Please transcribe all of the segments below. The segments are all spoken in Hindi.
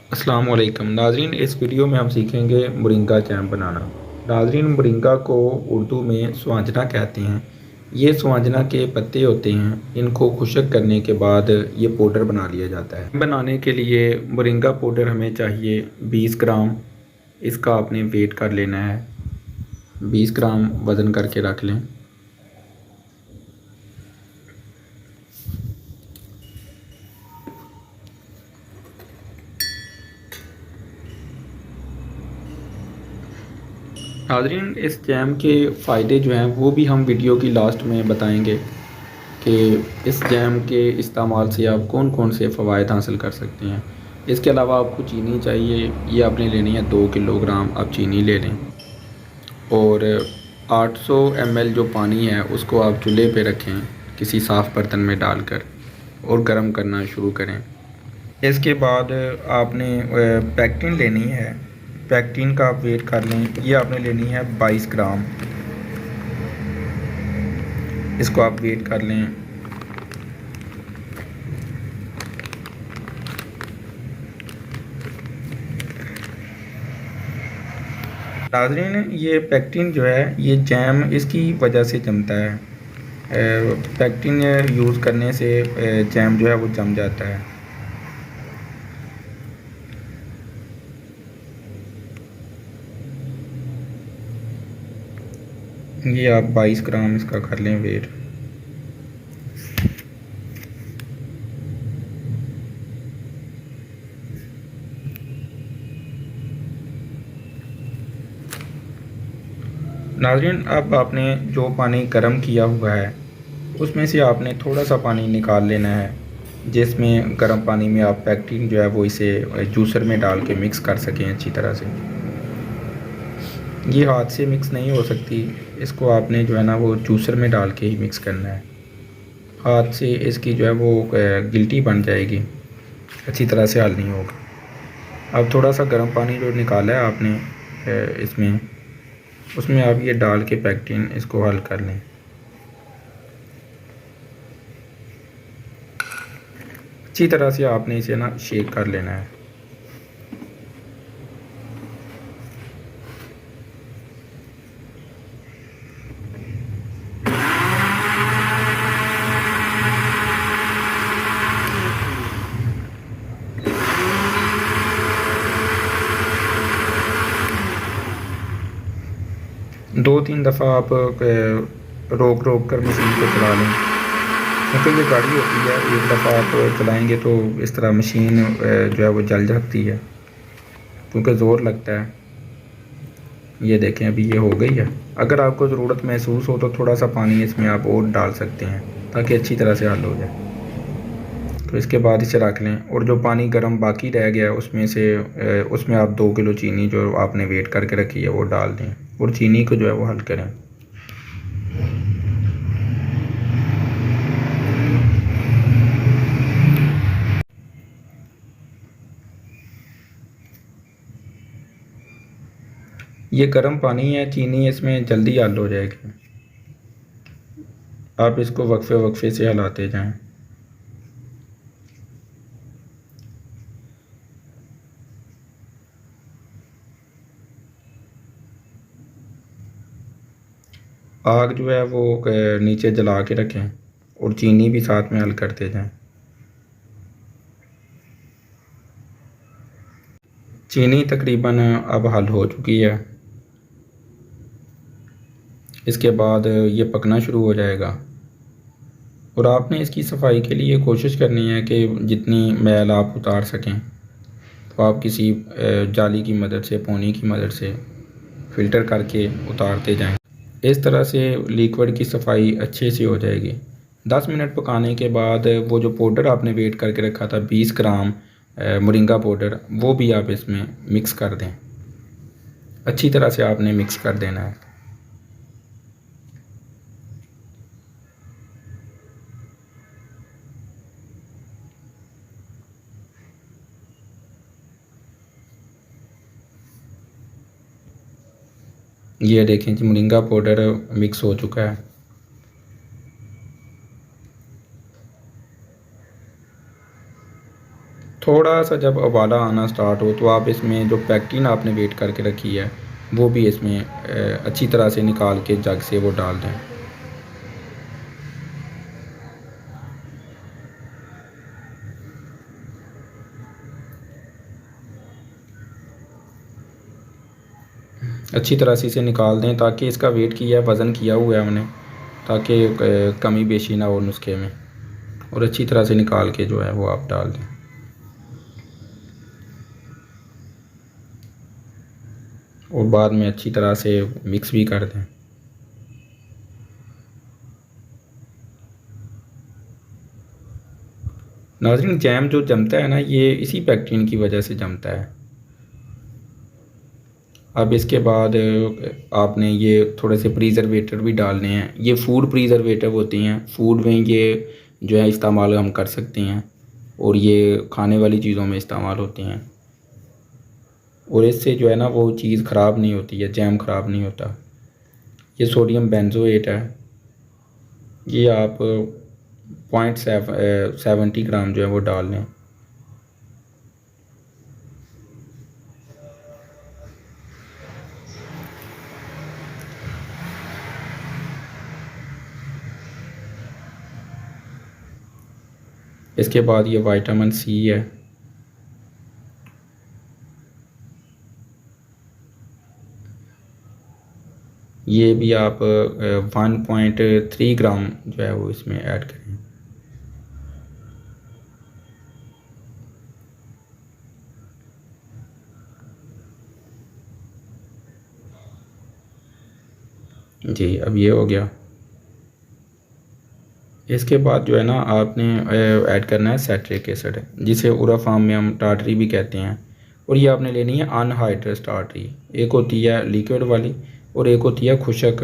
अस्सलाम वालेकुम नाज़रीन। इस वीडियो में हम सीखेंगे मोरिंगा जैम बनाना। नाज़रीन, मोरिंगा को उर्दू में स्वांजना कहते हैं। ये स्वांजना के पत्ते होते हैं। इनको खुश्क करने के बाद ये पाउडर बना लिया जाता है। बनाने के लिए मोरिंगा पाउडर हमें चाहिए 20 ग्राम। इसका आपने वेट कर लेना है, 20 ग्राम वज़न करके रख लें। नाज़रीन, इस जैम के फ़ायदे जो हैं वो भी हम वीडियो की लास्ट में बताएंगे कि इस जैम के इस्तेमाल से आप कौन कौन से फ़वाइद हासिल कर सकते हैं। इसके अलावा आपको चीनी चाहिए, ये आपने लेनी है 2 किलोग्राम आप चीनी ले लें। और 800 ml जो पानी है उसको आप चूल्हे पे रखें किसी साफ़ बर्तन में डालकर और गर्म करना शुरू करें। इसके बाद आपने पैक्टिन लेनी है। पैक्टिन का आप वेट कर लें, ये आपने लेनी है 22 ग्राम। इसको आप वेट कर लें। नाज़रीन, ये पैक्टिन जो है ये जैम इसकी वजह से जमता है। पैक्टिन यूज़ करने से जैम जो है वो जम जाता है। ये आप 22 ग्राम इसका कर लें वेट। नाज़रीन, अब आपने जो पानी गर्म किया हुआ है उसमें से आपने थोड़ा सा पानी निकाल लेना है, जिसमें गर्म पानी में आप पैक्टिन जो है वो इसे जूसर में डाल के मिक्स कर सकें अच्छी तरह से। ये हाथ से मिक्स नहीं हो सकती, इसको आपने जो है ना वो जूसर में डाल के ही मिक्स करना है। हाथ से इसकी जो है वो गिल्टी बन जाएगी, अच्छी तरह से हल नहीं होगा। अब थोड़ा सा गर्म पानी जो निकाला है आपने इसमें, उसमें आप ये डाल के पैक्टिन इसको हल कर लें। अच्छी तरह से आपने इसे ना शेक कर लेना है। दो तीन दफ़ा आप रोक रोक कर मशीन को चला लें, क्योंकि ये गाड़ी होती है, एक दफ़ा आप चलाएंगे तो इस तरह मशीन जो है वो जल जाती है क्योंकि ज़ोर लगता है। ये देखें अभी ये हो गई है। अगर आपको ज़रूरत महसूस हो तो थोड़ा सा पानी इसमें आप और डाल सकते हैं ताकि अच्छी तरह से हल हो जाए। तो इसके बाद इसे रख लें और जो पानी गर्म बाकी रह गया उसमें से उसमें आप 2 किलो चीनी जो आपने वेट करके रखी है वो डाल दें और चीनी को जो है वो हल करें। ये गर्म पानी है, चीनी इसमें जल्दी हल हो जाएगी। आप इसको वक्फे वक्फे से हिलाते जाएं। आग जो है वो नीचे जला के रखें और चीनी भी साथ में हल करते जाएं। चीनी तकरीबन अब हल हो चुकी है। इसके बाद ये पकना शुरू हो जाएगा और आपने इसकी सफाई के लिए कोशिश करनी है कि जितनी मैल आप उतार सकें तो आप किसी जाली की मदद से, पोनी की मदद से फ़िल्टर करके उतारते जाएं। इस तरह से लिक्विड की सफाई अच्छे से हो जाएगी। 10 मिनट पकाने के बाद वो जो पाउडर आपने वेट करके रखा था 20 ग्राम मोरिंगा पाउडर, वो भी आप इसमें मिक्स कर दें। अच्छी तरह से आपने मिक्स कर देना है। ये देखें कि मोरिंगा पाउडर मिक्स हो चुका है। थोड़ा सा जब उबाला आना स्टार्ट हो तो आप इसमें जो पैक्टिन आपने वेट करके रखी है वो भी इसमें अच्छी तरह से निकाल के जग से वो डाल दें। अच्छी तरह से इसे निकाल दें ताकि इसका वेट किया वज़न किया हुआ है हमने, ताकि कमी बेशी ना हो नुस्खे में। और अच्छी तरह से निकाल के जो है वो आप डाल दें। और बाद में अच्छी तरह से मिक्स भी कर दें। नाज़रीन, जैम जो जमता है ना, ये इसी पैक्टिन की वजह से जमता है। अब इसके बाद आपने ये थोड़े से प्रीज़र्वेटर भी डालने हैं। ये फूड प्रीज़र्वेटिव होती हैं, फूड में ये जो है इस्तेमाल हम कर सकते हैं और ये खाने वाली चीज़ों में इस्तेमाल होती हैं। और इससे जो है ना वो चीज़ ख़राब नहीं होती है, जैम ख़राब नहीं होता। ये सोडियम बेंजोएट है। ये आप 0.70 ग्राम जो है वो डाल लें। इसके बाद ये विटामिन सी है। ये भी आप 1.3 ग्राम जो है वो इसमें ऐड करें। जी, अब ये हो गया। इसके बाद जो है ना आपने ऐड करना है सेट्रिक एसिड, जिसे उर्फ़ाम में हम टार्टरी भी कहते हैं। और ये आपने लेनी है अनहाइड्रेस टार्टरी। एक होती है लिक्विड वाली और एक होती है खुशक,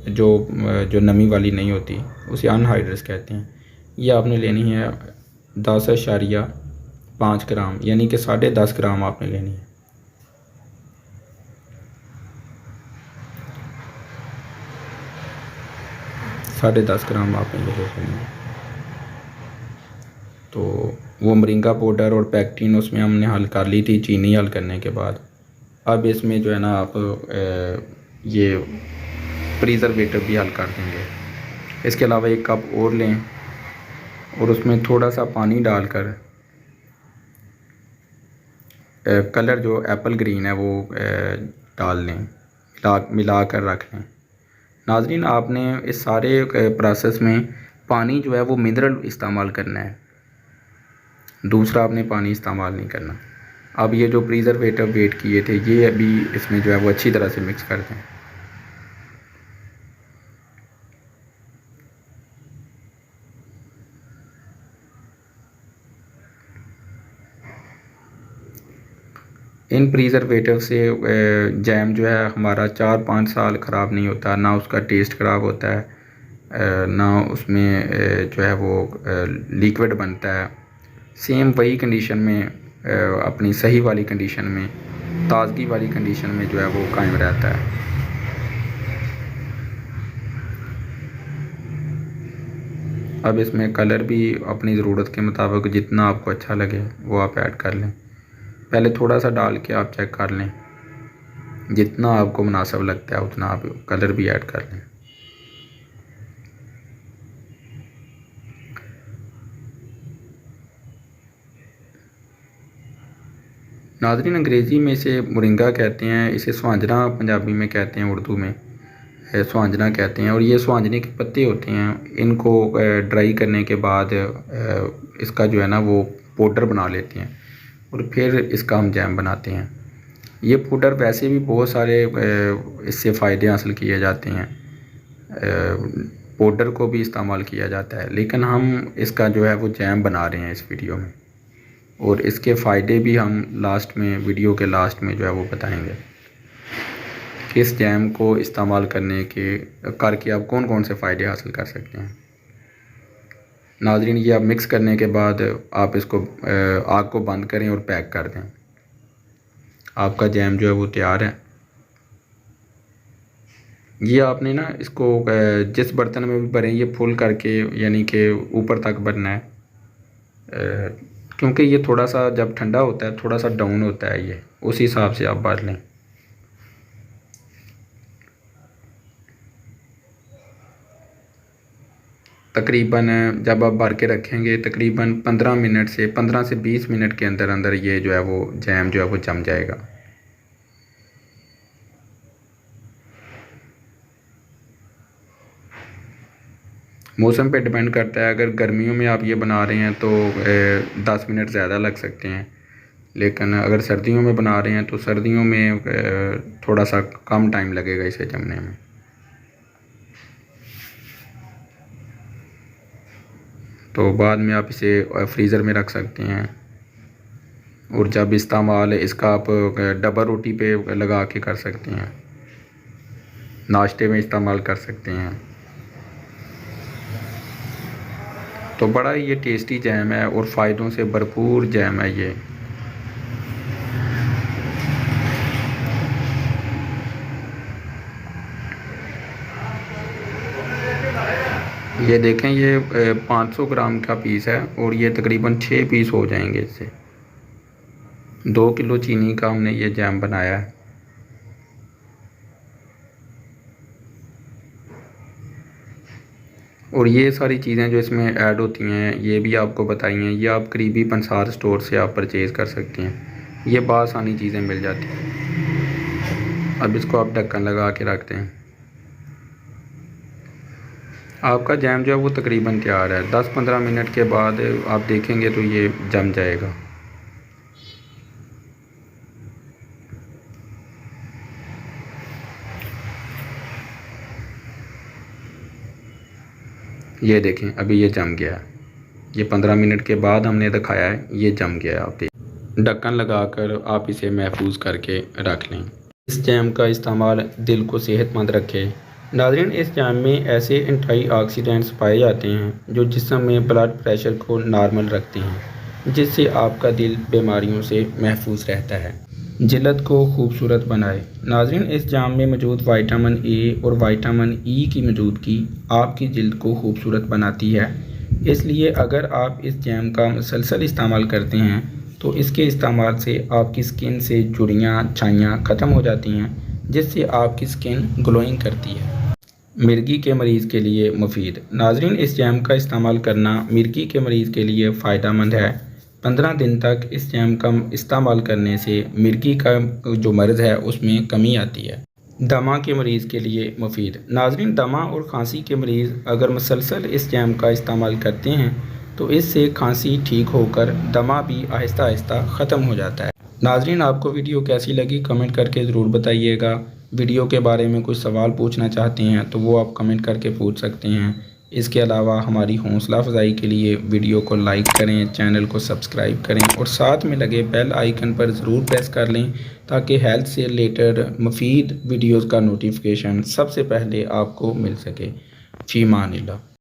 जो नमी वाली नहीं होती, उसे अनहाइड्रेस कहते हैं। ये आपने लेनी है 10.5 ग्राम, यानी कि 10.5 ग्राम आपने लेनी है। 10.5 ग्राम आपने ले लेनी है। तो वो मोरिंगा पाउडर और पैक्टिन उसमें हमने हल कर ली थी चीनी हल करने के बाद। अब इसमें जो है ना आप ये प्रिजर्वेटिव भी हल कर देंगे। इसके अलावा 1 कप और लें और उसमें थोड़ा सा पानी डालकर कलर जो एप्पल ग्रीन है वो डाल लें, मिला कर रख लें। नाज़रीन, आपने इस सारे प्रोसेस में पानी जो है वो मिनरल इस्तेमाल करना है, दूसरा आपने पानी इस्तेमाल नहीं करना। अब ये जो प्रिजर्वेटिव वेट किए थे ये अभी इसमें जो है वो अच्छी तरह से मिक्स कर दें। इन प्रिजर्वेटिव से जैम जो है हमारा 4-5 साल ख़राब नहीं होता, ना उसका टेस्ट ख़राब होता है, ना उसमें जो है वो लिक्विड बनता है। सेम वही कंडीशन में अपनी सही वाली कंडीशन में, ताज़गी वाली कंडीशन में जो है वो कायम रहता है। अब इसमें कलर भी अपनी ज़रूरत के मुताबिक जितना आपको अच्छा लगे वो आप ऐड कर लें। पहले थोड़ा सा डाल के आप चेक कर लें, जितना आपको मुनासिब लगता है उतना आप कलर भी ऐड कर लें। नाज़रीन, अंग्रेज़ी में इसे मोरिंगा कहते हैं, इसे सुहांजना पंजाबी में कहते हैं, उर्दू में सुहांजना कहते हैं। और ये सुहांजने के पत्ते होते हैं, इनको ड्राई करने के बाद इसका जो है ना वो पाउडर बना लेते हैं और फिर इसका हम जैम बनाते हैं। ये पाउडर वैसे भी बहुत सारे इससे फ़ायदे हासिल किए जाते हैं, पाउडर को भी इस्तेमाल किया जाता है, लेकिन हम इसका जो है वो जैम बना रहे हैं इस वीडियो में। और इसके फ़ायदे भी हम लास्ट में, वीडियो के लास्ट में जो है वो बताएंगे कि इस जैम को इस्तेमाल करके आप कौन कौन से फ़ायदे हासिल कर सकते हैं। नाज़रीन, ये आप मिक्स करने के बाद आप इसको आग को बंद करें और पैक कर दें। आपका जैम जो है वो तैयार है। ये आपने ना इसको जिस बर्तन में भी भरें ये फुल करके, यानी कि ऊपर तक भरना है, क्योंकि ये थोड़ा सा जब ठंडा होता है थोड़ा सा डाउन होता है, ये उस हिसाब से आप भर लें। तकरीबन जब आप भर के रखेंगे तकरीबन 15 से 20 मिनट के अंदर अंदर ये जो है वो जैम जो है वो जम जाएगा। मौसम पे डिपेंड करता है, अगर गर्मियों में आप ये बना रहे हैं तो 10 मिनट ज़्यादा लग सकते हैं, लेकिन अगर सर्दियों में बना रहे हैं तो सर्दियों में थोड़ा सा कम टाइम लगेगा इसे जमने में। तो बाद में आप इसे फ्रीज़र में रख सकते हैं, और जब इस्तेमाल इसका आप डबल रोटी पे लगा के कर सकते हैं, नाश्ते में इस्तेमाल कर सकते हैं। तो बड़ा ये टेस्टी जैम है और फ़ायदों से भरपूर जैम है ये। ये देखें, ये 500 ग्राम का पीस है और ये तकरीबन 6 पीस हो जाएंगे इससे। 2 किलो चीनी का हमने ये जैम बनाया है। और ये सारी चीज़ें जो इसमें ऐड होती हैं ये भी आपको बताई हैं, ये आप करीबी पंसार स्टोर से आप परचेज़ कर सकते हैं, ये बासानी चीज़ें मिल जाती हैं। अब इसको आप ढक्कन लगा के रखते हैं। आपका जैम जो है वो तकरीबन तैयार है। 10-15 मिनट के बाद आप देखेंगे तो ये जम जाएगा। ये देखें, अभी ये जम गया है। ये 15 मिनट के बाद हमने दिखाया है, ये जम गया है। आप देखें, ढक्कन लगाकर आप इसे महफूज करके रख लें। इस जैम का इस्तेमाल दिल को सेहतमंद रखे। नाज़रीन, इस जैम में ऐसे एंटीऑक्सीडेंट्स पाए जाते हैं जो जिस्म में ब्लड प्रेशर को नॉर्मल रखते हैं, जिससे आपका दिल बीमारियों से महफूज रहता है। जिल्द को खूबसूरत बनाए। नाज़रीन, इस जाम में मौजूद विटामिन ए और विटामिन ई की मौजूदगी आपकी जिल्द को खूबसूरत बनाती है। इसलिए अगर आप इस जैम का मुसलसल इस्तेमाल करते हैं तो इसके इस्तेमाल से आपकी स्किन से झुर्रियाँ छाइयाँ ख़त्म हो जाती हैं, जिससे आपकी स्किन ग्लोइंग करती है। मिर्गी के मरीज़ के लिए मुफीद। नाज़रीन, इस जैम का इस्तेमाल करना मिर्गी के मरीज़ के लिए फ़ायदेमंद है। 15 दिन तक इस जैम का इस्तेमाल करने से मिर्गी का जो मर्ज़ है उसमें कमी आती है। दमा के मरीज़ के लिए मुफीद। नाज़रीन, दमा और खांसी के मरीज़ अगर मुसलसल इस जैम का इस्तेमाल करते हैं तो इससे खांसी ठीक होकर दमा भी आहिस्ता आहिस्ता ख़त्म हो जाता है। नाज़रीन, आपको वीडियो कैसी लगी कमेंट करके ज़रूर बताइएगा। वीडियो के बारे में कुछ सवाल पूछना चाहते हैं तो वो आप कमेंट करके पूछ सकते हैं। इसके अलावा हमारी हौसला अफजाई के लिए वीडियो को लाइक करें, चैनल को सब्सक्राइब करें और साथ में लगे बेल आइकन पर ज़रूर प्रेस कर लें ताकि हेल्थ से रिलेटेड मुफीद वीडियोज़ का नोटिफिकेशन सबसे पहले आपको मिल सके। फ़ी अमान अल्लाह।